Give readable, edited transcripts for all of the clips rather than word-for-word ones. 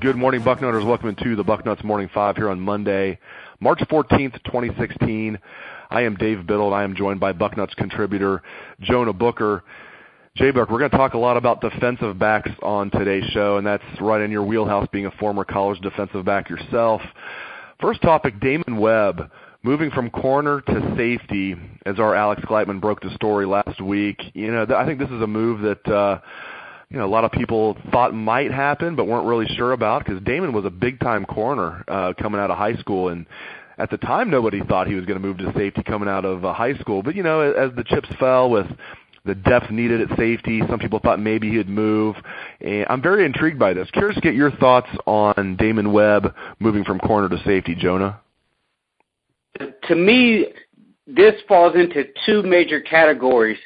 Good morning, Bucknutters. Welcome to the Bucknuts Morning 5 here on Monday, March 14th, 2016. I am Dave Biddle, and I am joined by Bucknuts contributor Jonah Booker. J-Buck, we're going to talk a lot about defensive backs on today's show, and that's right in your wheelhouse, being a former college defensive back yourself. First topic, Damon Webb, moving from corner to safety, as our Alex Gleitman broke the story last week. I think this is a move that a lot of people thought might happen but weren't really sure about, because Damon was a big-time corner coming out of high school, and at the time nobody thought he was going to move to safety coming out of high school. But, as the chips fell with the depth needed at safety, some people thought maybe he'd move. And I'm very intrigued by this. Curious to get your thoughts on Damon Webb moving from corner to safety, Jonah. To me, this falls into two major categories.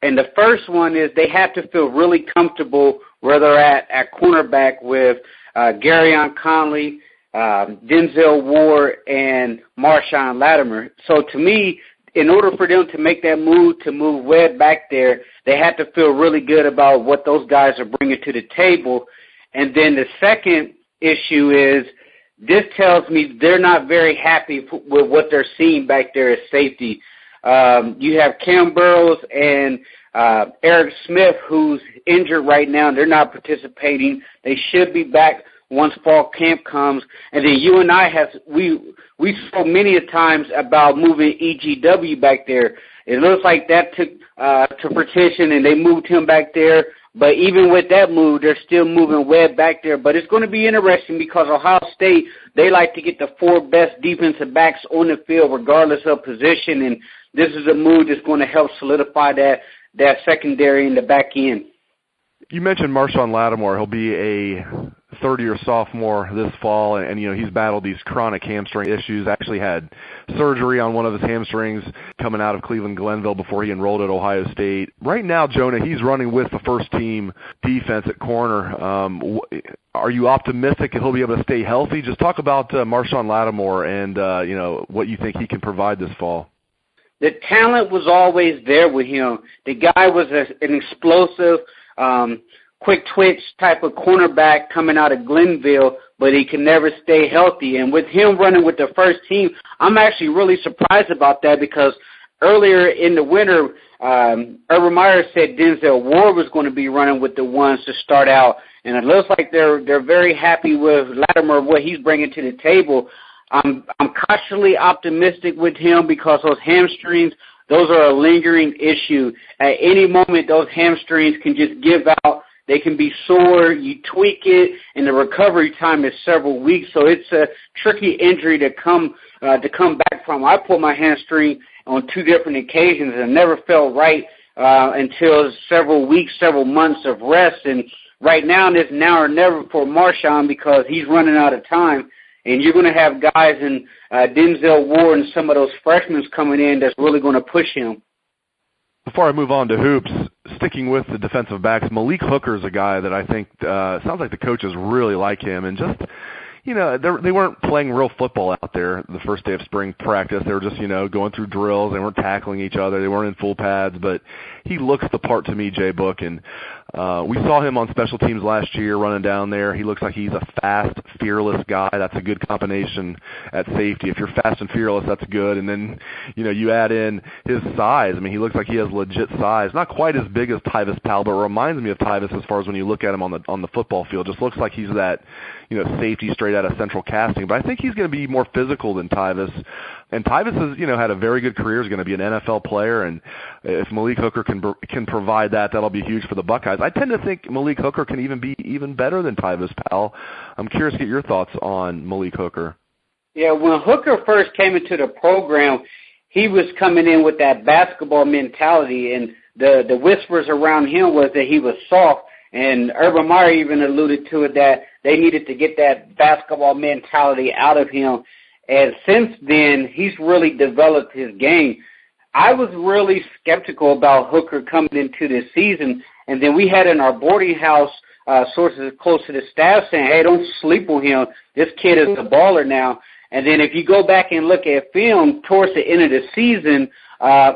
And the first one is they have to feel really comfortable where they're at cornerback with Garyon Conley, Denzel Ward, and Marshon Lattimore. So to me, in order for them to make that move, to move Webb back there, they have to feel really good about what those guys are bringing to the table. And then the second issue is this tells me they're not very happy with what they're seeing back there at safety. You have Cam Burrows and Eric Smith, who's injured right now, and they're not participating. They should be back once fall camp comes. And then you and I we spoke many a times about moving EGW back there. It looks like that took to fruition, and they moved him back there. But even with that move, they're still moving Webb back there. But it's going to be interesting because Ohio State, they like to get the four best defensive backs on the field regardless of position, and this is a move that's going to help solidify that secondary in the back end. You mentioned Marshon Lattimore. He'll be a third-year sophomore this fall, and he's battled these chronic hamstring issues. Actually had surgery on one of his hamstrings coming out of Cleveland Glenville before he enrolled at Ohio State. Right now, Jonah, he's running with the first-team defense at corner. Are you optimistic that he'll be able to stay healthy? Just talk about Marshon Lattimore and what you think he can provide this fall. The talent was always there with him. The guy was an explosive, quick twitch type of cornerback coming out of Glenville, but he can never stay healthy. And with him running with the first team, I'm actually really surprised about that, because earlier in the winter, Urban Meyer said Denzel Ward was going to be running with the ones to start out, and it looks like they're very happy with Lattimore, what he's bringing to the table. I'm cautiously optimistic with him because those hamstrings, those are a lingering issue. At any moment, those hamstrings can just give out. They can be sore. You tweak it, and the recovery time is several weeks. So it's a tricky injury to come back from. I pulled my hamstring on two different occasions and never felt right until several weeks, several months of rest. And right now, it's now or never for Marshon because he's running out of time. And you're going to have guys in Denzel Ward and some of those freshmen coming in that's really going to push him. Before I move on to hoops, sticking with the defensive backs, Malik Hooker's a guy that I think sounds like the coaches really like him. And just, they weren't playing real football out there the first day of spring practice. They were just, going through drills. They weren't tackling each other. They weren't in full pads. But he looks the part to me, J-Book. And we saw him on special teams last year running down there. He looks like he's a fast, fearless guy. That's a good combination at safety. If you're fast and fearless, that's good. And then, you add in his size. I mean, he looks like he has legit size. Not quite as big as Tyvis Powell, but reminds me of Tyvis as far as when you look at him on the football field. Just looks like he's that, safety straight out of central casting. But I think he's going to be more physical than Tyvis. And Tyvis has, had a very good career. He's going to be an NFL player, and if Malik Hooker can provide that, that'll be huge for the Buckeyes. I tend to think Malik Hooker can even be even better than Tyvis Powell. I'm curious to get your thoughts on Malik Hooker. Yeah, when Hooker first came into the program, he was coming in with that basketball mentality, and the whispers around him was that he was soft, and Urban Meyer even alluded to it that they needed to get that basketball mentality out of him. And since then, he's really developed his game. I was really skeptical about Hooker coming into this season, and then we had in our boarding house sources close to the staff saying, hey, don't sleep on him. This kid is a baller now. And then if you go back and look at film towards the end of the season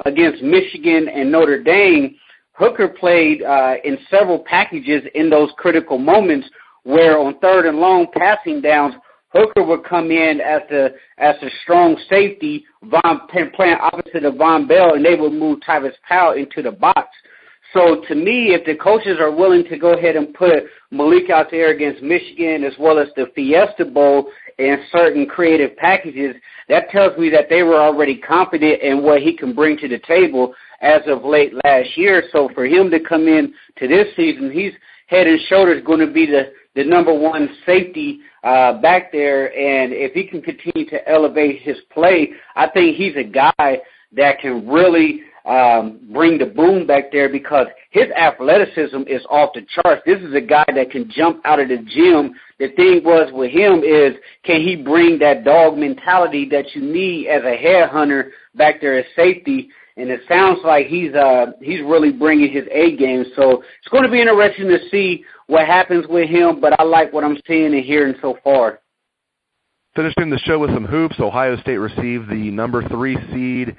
against Michigan and Notre Dame, Hooker played in several packages in those critical moments where on third and long passing downs, Hooker would come in as the strong safety, playing opposite of Von Bell, and they would move Tyvis Powell into the box. So to me, if the coaches are willing to go ahead and put Malik out there against Michigan as well as the Fiesta Bowl and certain creative packages, that tells me that they were already confident in what he can bring to the table as of late last year. So for him to come in to this season, he's head and shoulders going to be the number one safety back there. And if he can continue to elevate his play, I think he's a guy that can really bring the boom back there because his athleticism is off the charts. This is a guy that can jump out of the gym. The thing was with him is, can he bring that dog mentality that you need as a headhunter back there as safety? And it sounds like he's really bringing his A game. So it's going to be interesting to see what happens with him, but I like what I'm seeing and hearing so far. Finishing the show with some hoops, Ohio State received the number 3 seed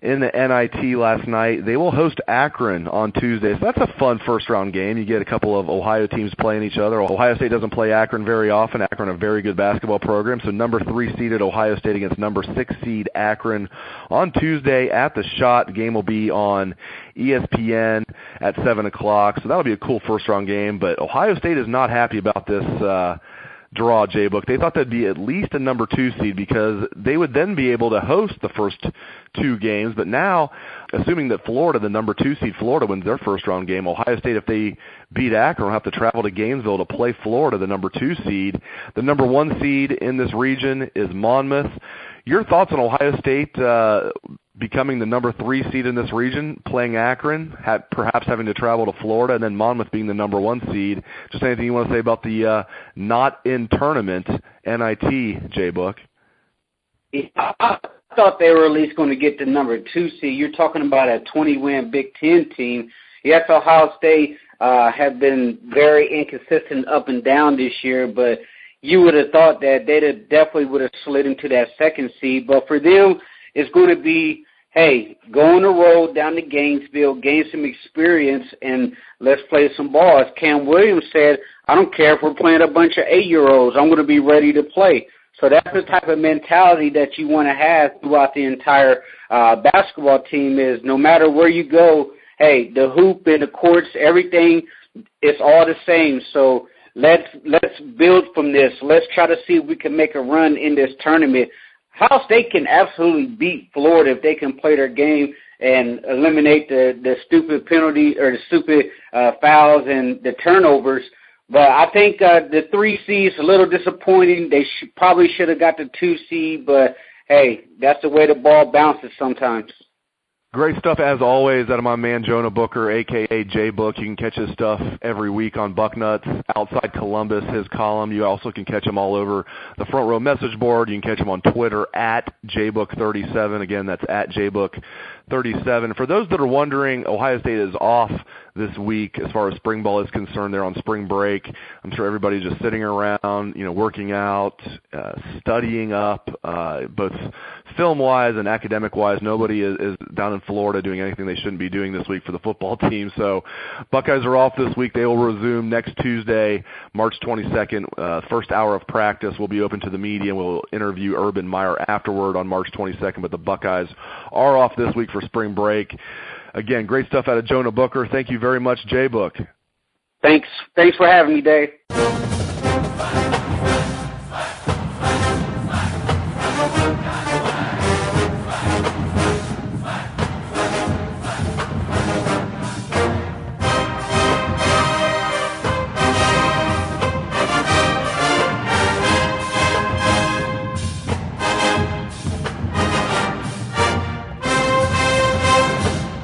in the NIT last night. They will host Akron on Tuesday. So that's a fun first-round game. You get a couple of Ohio teams playing each other. Ohio State doesn't play Akron very often. Akron, a very good basketball program. So number 3 seeded Ohio State against number 6 seed Akron on Tuesday at the Shot. The game will be on ESPN at 7 o'clock. So that'll be a cool first-round game. But Ohio State is not happy about this draw, J-Book. They thought that'd be at least a number 2 seed because they would then be able to host the first 2 games. But now, assuming that Florida, the number 2 seed Florida, wins their first round game, Ohio State, if they beat Akron, will have to travel to Gainesville to play Florida, the number 2 seed. The number 1 seed in this region is Monmouth. Your thoughts on Ohio State becoming the number 3 seed in this region, playing Akron, perhaps having to travel to Florida, and then Monmouth being the number 1 seed? Just anything you want to say about the not in tournament NIT, J-Book? I thought they were at least going to get the number 2 seed. You're talking about a 20-win Big Ten team. Yes, Ohio State have been very inconsistent up and down this year, but you would have thought that they definitely would have slid into that 2nd seed. But for them, it's going to be, hey, go on the road down to Gainesville, gain some experience, and let's play some ball. As Cam Williams said, I don't care if we're playing a bunch of 8-year-olds. I'm going to be ready to play. So that's the type of mentality that you want to have throughout the entire basketball team is no matter where you go, hey, the hoop and the courts, everything, it's all the same. So let's build from this. Let's try to see if we can make a run in this tournament. Ohio State can absolutely beat Florida if they can play their game and eliminate the stupid penalty or the stupid fouls and the turnovers. But I think the 3 seed's a little disappointing. They probably should have got the 2 seed, but, hey, that's the way the ball bounces sometimes. Great stuff, as always, out of my man Jonah Booker, a.k.a. J-Book. You can catch his stuff every week on Bucknuts, Outside Columbus, his column. You also can catch him all over the Front Row message board. You can catch him on Twitter at JBook37. Again, that's at JBook37. For those that are wondering, Ohio State is off this week as far as spring ball is concerned. They're on spring break. I'm sure everybody's just sitting around, working out, studying up, both film-wise and academic-wise. Nobody is down in Florida doing anything they shouldn't be doing this week for the football team. So Buckeyes are off this week. They will resume next Tuesday, March 22nd. First hour of practice will be open to the media. We'll interview Urban Meyer afterward on March 22nd. But the Buckeyes are off this week for spring break. Again, great stuff out of Jonah Booker. Thank you very much, J-Book. Thanks for having me, Dave.